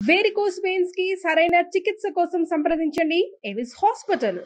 Varicose veins కి సరైన చికిత్స కోసం సంప్రదించండి ఎవిస్ హాస్పిటల్.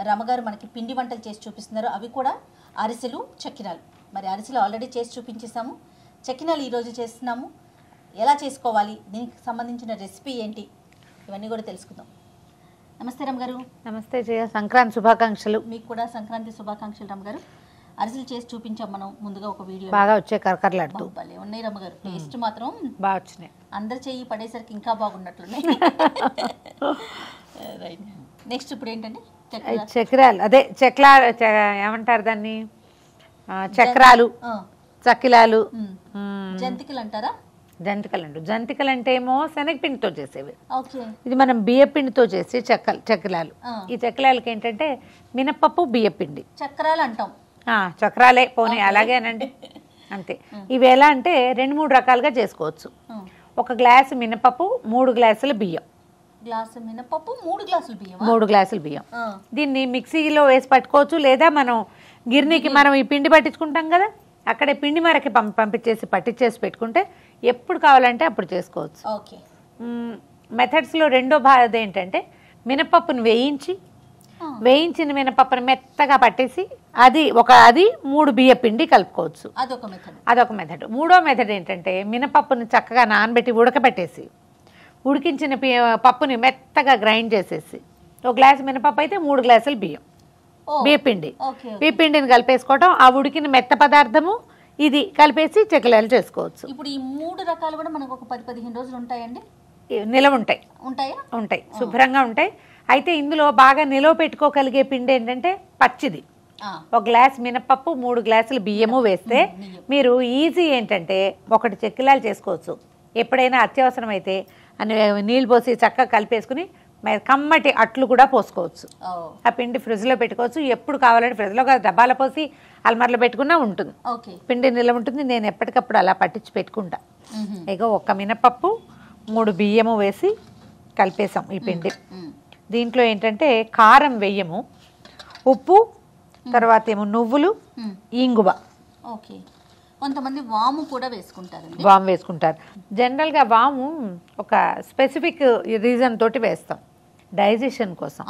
రమగారు మనకి పిండి వంటలు చేసి చూపిస్తున్నారు. అవి కూడా అరిసెలు, చక్కినాలు. మరి అరిసెలు ఆల్రెడీ చేసి చూపించేసాము, చక్కినాలు ఈరోజు చేస్తున్నాము. ఎలా చేసుకోవాలి, దీనికి సంబంధించిన రెసిపీ ఏంటి, ఇవన్నీ కూడా తెలుసుకుందాం. నమస్తే రమగారు. నమస్తే జయ, సంక్రాంతి శుభాకాంక్షలు. మీకు కూడా సంక్రాంతి శుభాకాంక్షలు రమగారు. అరిసెలు చేసి చూపించాం మనం ముందుగా ఒక వీడియో, బాగా వచ్చే కరకరలాడుతూ భలే ఉన్నాయి రమగారు. టేస్ట్ మాత్రం బాగా వచ్చినాయి. అందరు చెయ్యి పడేసరికి ఇంకా బాగున్నట్లున్నాయి. రైట్, నెక్స్ట్ ఇప్పుడు ఏంటండి? చక్రాలు, అదే చక్లా ఏమంటారు దాన్ని, చక్రాలు, చక్కిలాలు, జంతికలు అంటారా? జంతికలు అంటారు. జంతికలు అంటే ఏమో శనగపిండితో చేసేవి, ఓకే. ఇది మనం బియ్యపిండితో చేసే చక్రాలు. ఈ చక్రాలకి ఏంటంటే మినపప్పు, బియ్యపిండి. చక్రాలు అంటాం. చక్రాలే పోనీ, అలాగేనండి, అంతే. ఇవి ఎలా అంటే 2-3 రకాలుగా చేసుకోవచ్చు. 1 గ్లాసు మినపప్పు, 3 గ్లాసుల బియ్యం. గ్లాసు మినపప్పు, 3 గ్లాసులు బియ్యం. 3 గ్లాసులు బియ్యం. దీన్ని మిక్సీలో వేసి పట్టుకోవచ్చు, లేదా మనం గిర్నీకి మనం ఈ పిండి పట్టించుకుంటాం కదా, అక్కడే పిండి మరకి పంపించేసి పట్టించేసి పెట్టుకుంటే ఎప్పుడు కావాలంటే అప్పుడు చేసుకోవచ్చు. ఓకే. మెథడ్స్లో రెండో భాగం ఏంటంటే మినపప్పును వేయించిన మినపప్పును మెత్తగా పట్టేసి అది 3 బియ్య పిండి కలుపుకోవచ్చు. అదొక మెథడ్. మూడో మెథడ్ ఏంటంటే మినపప్పుని చక్కగా నానబెట్టి ఉడకబెట్టేసి ఉడికించిన పప్పుని మెత్తగా గ్రైండ్ చేసేసి 1 గ్లాసు మినపప్పు అయితే 3 గ్లాసులు బియ్యపిండి, బియ్యపిండిని కలిపేసుకోవటం, ఆ ఉడికిన మెత్త పదార్థము ఇది కలిపేసి చక్కెరలు చేసుకోవచ్చు. ఇప్పుడు ఈ 3 రకాలు కూడా మనకు ఒక 10-15 రోజులు ఉంటాయండి, నిలవ ఉంటాయి, శుభ్రంగా ఉంటాయి. అయితే ఇందులో బాగా నిలవ పెట్టుకోగలిగే పిండి ఏంటంటే పచ్చిది. 1 గ్లాస్ మినపప్పు, 3 గ్లాసులు బియ్యము వేస్తే మీరు ఈజీ ఏంటంటే 1 చక్కెరలు చేసుకోవచ్చు. ఎప్పుడైనా అత్యవసరం అయితే నీళ్ళు పోసి చక్కగా కలిపేసుకుని కమ్మటి అట్లు కూడా పోసుకోవచ్చు. ఆ పిండి ఫ్రిడ్జ్లో పెట్టుకోవచ్చు, ఎప్పుడు కావాలంటే ఫ్రిడ్జ్లో డబ్బాలో పోసి అల్మార్లో పెట్టుకున్నా ఉంటుంది, పిండి నిల్వ ఉంటుంది. నేను ఎప్పటికప్పుడు అలా పట్టించి పెట్టుకుంటా. ఇక 1 మినపప్పు, 3 బియ్యము వేసి కలిపేసాం ఈ పిండి. దీంట్లో ఏంటంటే కారం వెయ్యము, ఉప్పు, తర్వాత ఏమో నువ్వులు, ఇంగువ. ఓకే. కొంతమంది వాము కూడా వేసుకుంటారు. వాము వేసుకుంటారు. జనరల్గా వాము ఒక స్పెసిఫిక్ రీజన్ తోటి వేస్తాం, డైజెషన్ కోసం.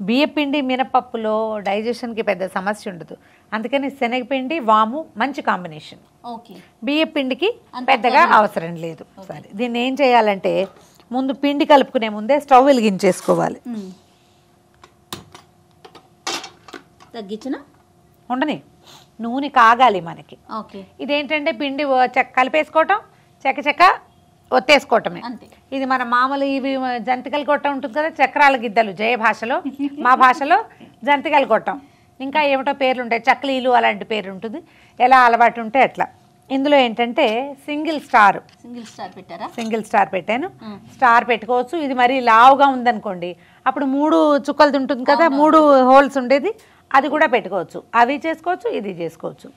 బియ్యపిండి, మినపప్పులో డైజెషన్కి పెద్ద సమస్య ఉండదు, అందుకని శనగపిండి, వాము మంచి కాంబినేషన్. బియ్యపిండికి పెద్దగా అవసరం లేదు. సరే, దీన్ని ఏం చేయాలంటే ముందు పిండి కలుపుకునే ముందే స్టవ్ వెలిగించేసుకోవాలి. తగ్గించిన ఉండని నూనె కాగాలి మనకి. ఇదేంటంటే పిండి కలిపేసుకోవటం, చెక్క ఒత్తేసుకోవటమే. ఇది మన మామూలు ఇవి జంతికలు కొట్టం ఉంటుంది కదా, చక్రాల గిద్దలు జయ భాషలో, మా భాషలో జంతికలు కొట్టం, ఇంకా ఏమిటో పేర్లు ఉంటాయి, చక్లీలు అలాంటి పేరు ఉంటుంది, ఎలా అలవాటు ఉంటే అట్లా. ఇందులో ఏంటంటే సింగిల్ స్టార్ పెట్టాను. స్టార్ పెట్టుకోవచ్చు. ఇది మరీ లావుగా ఉందనుకోండి, అప్పుడు 3 చుక్కలది ఉంటుంది కదా, 3 హోల్స్ ఉండేది, అది కూడా పెట్టుకోవచ్చు. అవి చేసుకోవచ్చు, ఇది చేసుకోవచ్చు.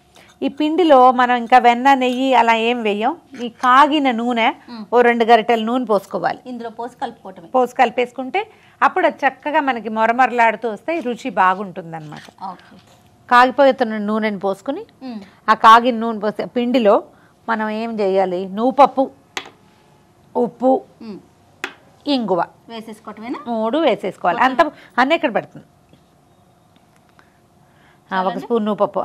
ఈ పిండిలో మనం ఇంకా వెన్న, నెయ్యి అలా ఏం వేయం. ఈ కాగిన నూనె 2 గరిటెల నూనె పోసుకోవాలి. ఇందులో పోసి కలిపేసుకుంటే అప్పుడు అది చక్కగా మనకి మొరమొరలాడుతూ వస్తే రుచి బాగుంటుంది అనమాట. కాగిపోతున్న నూనెని పోసుకుని ఆ కాగిన నూనె పోస్తే పిండిలో మనం ఏం చేయాలి, నువ్వుపప్పు, ఉప్పు, ఇంగువ వేసేసుకోవటమేనా? 3 వేసేసుకోవాలి. అన్నీ ఎక్కడ పడుతుంది. 1 స్పూన్ నువ్వుపప్పు,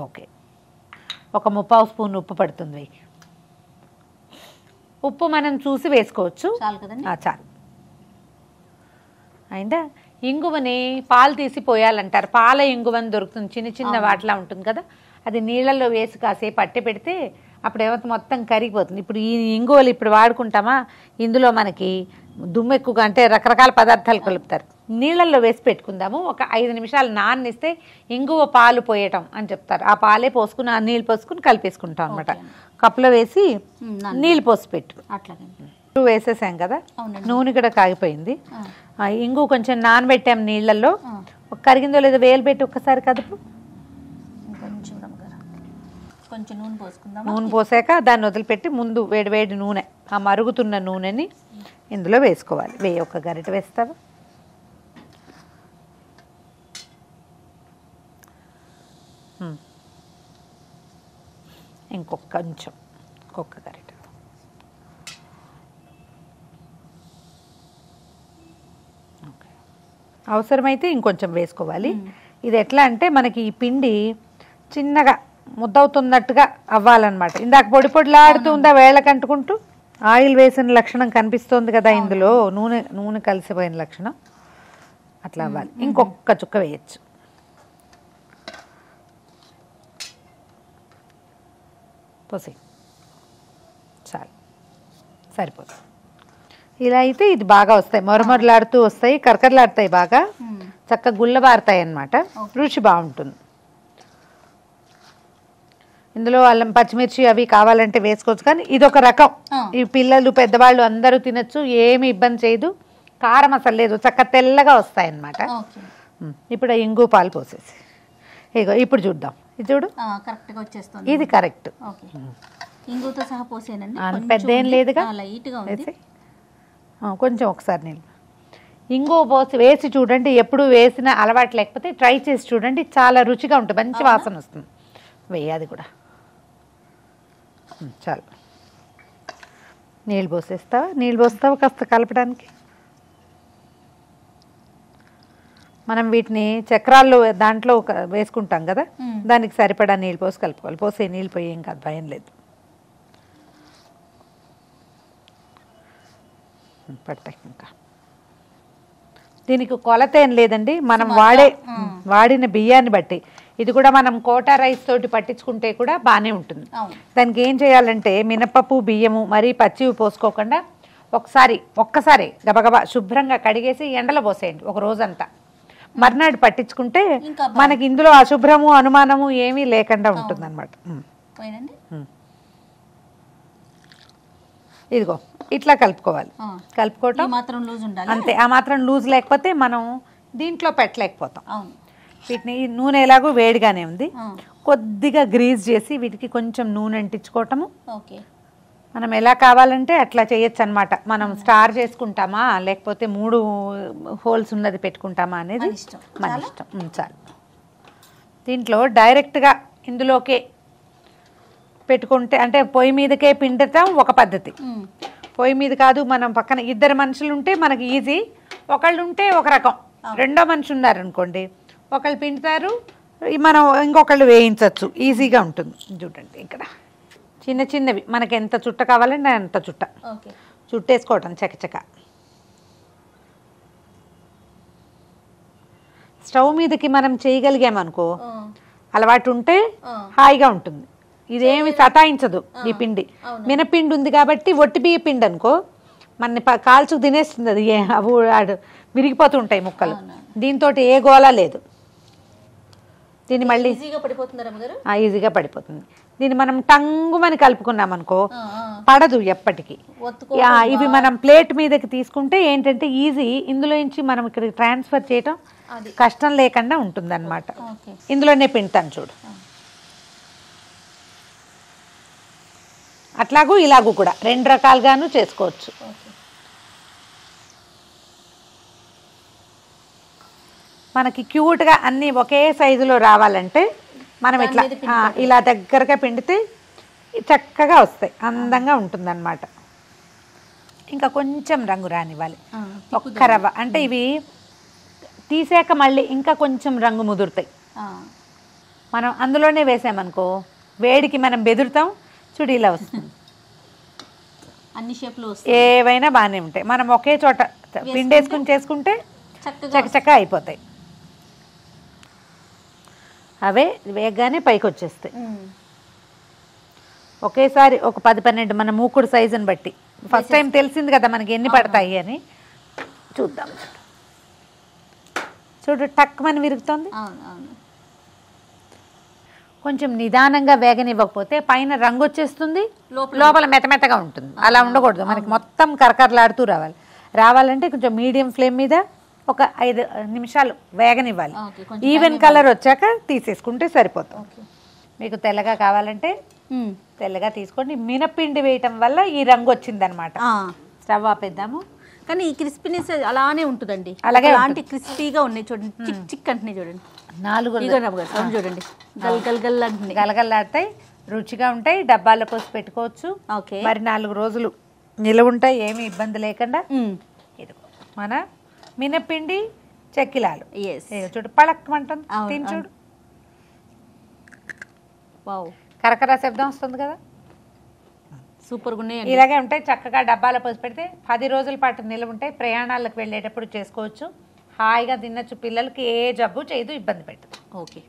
ఓకే, 1/3 స్పూన్ ఉప్పు పడుతుంది. ఉప్పు మనం చూసి వేసుకోవచ్చు, చాలు. అయిందా? ఇంగువని పాలు తీసి పోయాలంటారు, పాల ఇంగువని దొరుకుతుంది, చిన్న వాటిలా ఉంటుంది కదా, అది నీళ్ళల్లో వేసి కాసేపు పట్టి పెడితే అప్పుడు ఏమైతే మొత్తం కరిగిపోతుంది. ఇప్పుడు ఈ ఇంగువలు ఇప్పుడు వాడుకుంటామా, ఇందులో మనకి దుమ్ము ఎక్కువగా అంటే రకరకాల పదార్థాలు కలుపుతారు. నీళ్ళల్లో వేసి పెట్టుకుందాము. ఒక 5 నిమిషాలు నాననిస్తే ఇంగువ పాలు పోయటం అని చెప్తారు. ఆ పాలే పోసుకుని ఆ నీళ్ళు పోసుకుని కలిపేసుకుంటాం అనమాట. కప్పులో వేసి నీళ్ళు పోసి పెట్టు. అట్లాగే వేసేసాం కదా, నూనె కూడా కాగిపోయింది. ఇంగు కొంచెం నానబెట్టాం నీళ్ళల్లో. కరిగిందో లేదో వేలు పెట్టి ఒక్కసారి కదుపు. కొంచెం నూనె పోసుకుందాం. నూనె పోసాక దాన్ని వదిలిపెట్టి ముందు వేడి నూనె, ఆ మరుగుతున్న నూనెని ఇందులో వేసుకోవాలి. ఒక గరిట వేస్తావా? ఇంకొక గరిట. అవసరమైతే ఇంకొంచెం వేసుకోవాలి. ఇది ఎట్లా అంటే మనకి ఈ పిండి చిన్నగా ముద్దవుతున్నట్టుగా అవ్వాలన్నమాట. ఇందాక పొడిలాడుతూ ఉందా వేళ్ళకి అంటుకుంటూ, ఆయిల్ వేసిన లక్షణం కనిపిస్తోంది కదా ఇందులో, నూనె కలిసిపోయిన లక్షణం అట్లా అవ్వాలి. ఇంకొక చుక్క వేయచ్చు. పోసి చాలు, సరిపోతుంది. ఇలా అయితే ఇది బాగా వస్తాయి, మొరమొరలాడుతూ వస్తాయి, కరకరలాడుతాయి, బాగా చక్కగా గుల్లబారుతాయి అన్నమాట. రుచి బాగుంటుంది. ఇందులో అల్లం పచ్చిమిర్చి అవి కావాలంటే వేసుకోవచ్చు, కానీ ఇదొక రకం. ఈ పిల్లలు పెద్దవాళ్ళు అందరూ తినచ్చు, ఏమి ఇబ్బంది చేయదు. కారం అసలు లేదు, చక్కగా తెల్లగా వస్తాయి అన్నమాట. ఇప్పుడు ఇంగు పాలు పోసేసి ఇగో ఇప్పుడు చూద్దాం. ఇది చూడు, కరెక్ట్గా వచ్చేస్తుంది. ఇది కరెక్ట్. ఇంగుతో సహా పోసేనండి, పెద్ద ఏం లేదుగా. కొంచెం ఒకసారి నీళ్ళు ఇంగు పోసి వేసి చూడండి. ఎప్పుడు వేసిన అలవాటు లేకపోతే ట్రై చేసి చూడండి, చాలా రుచిగా ఉంటుంది, మంచి వాసన వస్తుంది. వేయాది కూడా. చాలు. నీళ్ళు పోస్తావా కాస్త కలపడానికి. మనం వీటిని చక్రాల్లో దాంట్లో వేసుకుంటాం కదా, దానికి సరిపడా నీళ్ళు పోసి కలుపుకోవాలి. పోసే నీళ్ళు పోయి ఏం కాదు, భయం లేదు. పట్టాయి. ఇంకా దీనికి కొలత ఏం లేదండి, మనం వాడిన బియ్యాన్ని బట్టి. ఇది కూడా మనం కోటా రైస్ తోటి పట్టించుకుంటే కూడా బాగానే ఉంటుంది. దానికి ఏం చేయాలంటే మినపప్పు బియ్యము మరీ పచ్చివి పోసుకోకుండా ఒక్కసారి గబగబా శుభ్రంగా కడిగేసి ఎండలో పోసేయండి ఒక రోజంతా. మర్నాడు పట్టించుకుంటే మనకి ఇందులో అశుభ్రము అనుమానము ఏమీ లేకుండా ఉంటుంది అనమాట. ఇదిగో ఇట్లా కలుపుకోవాలి. కలుపుకోవటం అంతే. ఆ మాత్రం లూజ్ లేకపోతే మనం దీంట్లో పెట్టలేకపోతాం. వీటిని నూనె ఎలాగో వేడిగానే ఉంది, కొద్దిగా గ్రీజ్ చేసి వీటికి కొంచెం నూనె అంటించుకోవటము. మనం ఎలా కావాలంటే అట్లా చేయొచ్చు అనమాట. మనం స్టార్ చేసుకుంటామా లేకపోతే 3 హోల్స్ ఉన్నది పెట్టుకుంటామా అనేది మన ఇష్టం. చాలు. దీంట్లో డైరెక్ట్గా ఇందులోకే పెట్టుకుంటే అంటే పొయ్యి మీదకే పిండటం ఒక పద్ధతి. పొయ్యి మీద కాదు, మనం పక్కన 2 మనుషులు ఉంటే మనకి ఈజీ. ఒకళ్ళు ఉంటే ఒక రకం, రెండో మనిషి ఉన్నారనుకోండి ఒకళ్ళు పిండుతారు, మనం ఇంకొకళ్ళు వేయించవచ్చు, ఈజీగా ఉంటుంది. చూడండి ఇక్కడ చిన్నవి మనకి ఎంత చుట్ట కావాలంటే అంత చుట్టేసుకోవటం చకచక. స్టవ్ మీదకి మనం చేయగలిగామనుకో, అలవాటు ఉంటే హాయిగా ఉంటుంది. ఇదేమి సతాయించదు ఈ పిండి. మినపిండి ఉంది కాబట్టి ఒట్టి బియ్య పిండి అనుకో మన కాల్చుకు తినేస్తుంది, అది అవి విరిగిపోతుంటాయి ముక్కలు. దీంతో ఏ గోళ లేదు. దీన్ని మళ్ళీ ఈజీగా పడిపోతుంది. దీన్ని మనం టంగుమని కలుపుకున్నాం అనుకో పడదు ఎప్పటికీ. ఇవి మనం ప్లేట్ మీదకి తీసుకుంటే ఏంటంటే ఈజీ, ఇందులో నుంచి మనం ఇక్కడ ట్రాన్స్ఫర్ చేయటం కష్టం లేకుండా ఉంటుంది అనమాట. ఇందులోనే పిండుతాను చూడు. అట్లాగూ ఇలాగూ కూడా 2 రకాలుగాను చేసుకోవచ్చు. మనకి క్యూట్గా అన్నీ ఒకే సైజులో రావాలంటే మనం ఇలా దగ్గరగా పిండితే చక్కగా వస్తాయి, అందంగా ఉంటుందన్నమాట. ఇంకా కొంచెం రంగు రానివ్వాలి, ఒక్క రవ్వ. అంటే ఇవి తీసాక మళ్ళీ ఇంకా కొంచెం రంగు ముదురుతాయి. మనం అందులోనే వేసామనుకో వేడికి మనం బెదురుతాం, చూడు ఇలా వస్తుంది. అన్ని షేప్లు ఏవైనా బాగానే ఉంటాయి. మనం ఒకే చోట పిండేసుకుని చేసుకుంటే చక్కచక్క అయిపోతాయి. అవే వేగగానే పైకి వచ్చేస్తాయి. ఒకేసారి ఒక 10-12 మన మూకుడు సైజుని బట్టి ఫస్ట్ టైం తెలిసింది కదా మనకి ఎన్ని పడతాయి అని చూద్దాం. చూడు టక్ మని విరుగుతోంది. కొంచెం నిదానంగా వేగనివ్వకపోతే పైన రంగు వచ్చేస్తుంది, లోపల మెత్తమెత్తగా ఉంటుంది. అలా ఉండకూడదు, మనకి మొత్తం కరకరలాడుతూ రావాలంటే కొంచెం మీడియం ఫ్లేమ్ మీద ఒక 5 నిమిషాలు వేగనివ్వాలి. ఈవెన్ కలర్ వచ్చాక తీసేసుకుంటే సరిపోతుంది. మీకు తెల్లగా కావాలంటే తెల్లగా తీసుకోండి. మినపిండి వేయటం వల్ల ఈ రంగు వచ్చిందనమాట. స్టవ్ ఆపేద్దాము. కానీ ఈ క్రిస్పీనెస్ అలానే ఉంటుందండి, అలాగే అలాంటి క్రిస్పీగా ఉన్నాయి. చూడండి చిక్ చిక్ అంటున్నాయి చూడండి. 4 చూడండి గల్ అంటున్నాయి, గలగల్లాడతాయి, రుచిగా ఉంటాయి. డబ్బాలో పోసి పెట్టుకోవచ్చు. మరి 4 రోజులు నిలువ ఉంటాయి, ఏమి ఇబ్బంది లేకుండా. ఇదిగో మన మినపిండి చెక్కిలాలు. చూడు పళక్మంటుంది, తిని చూడు. కరకర శబ్దం వస్తుంది కదా, సూపర్గా ఉన్నాయి. ఇలాగే ఉంటాయి. చక్కగా డబ్బాలో పోసి పెడితే 10 రోజుల పాటు నిల్వ ఉంటాయి. ప్రయాణాలకు వెళ్ళేటప్పుడు చేసుకోవచ్చు, హాయిగా తినచ్చు. పిల్లలకి ఏ జబ్బు చేయదు, ఇబ్బంది పెట్టదు. ఓకే,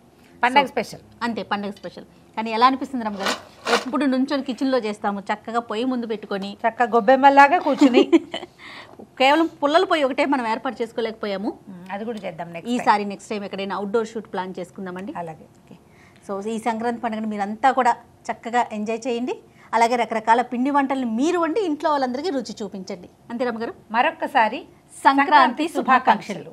పండగ స్పెషల్ అంతే, పండగ స్పెషల్. కానీ ఎలా అనిపిస్తుంది రమ్మ గారు? ఎప్పుడు నుంచొని కిచెన్లో చేస్తాము, చక్కగా పొయ్యి ముందు పెట్టుకొని చక్కగా గొబ్బెమ్మలాగా కూర్చుని కేవలం పుల్లల పొయ్యి ఒకటే మనం ఏర్పాటు చేసుకోలేకపోయాము. అది కూడా చేద్దాం ఈసారి నెక్స్ట్ టైం ఎక్కడైనా అవుట్డోర్ షూట్ ప్లాన్ చేసుకుందామండి. అలాగే. ఓకే, సో ఈ సంక్రాంతి పండుగను మీరంతా కూడా చక్కగా ఎంజాయ్ చేయండి. అలాగే రకరకాల పిండి వంటలను మీరు వండి ఇంట్లో వాళ్ళందరికీ రుచి చూపించండి. అంతే రమ్మ గారు, మరొక్కసారి సంక్రాంతి శుభాకాంక్షలు.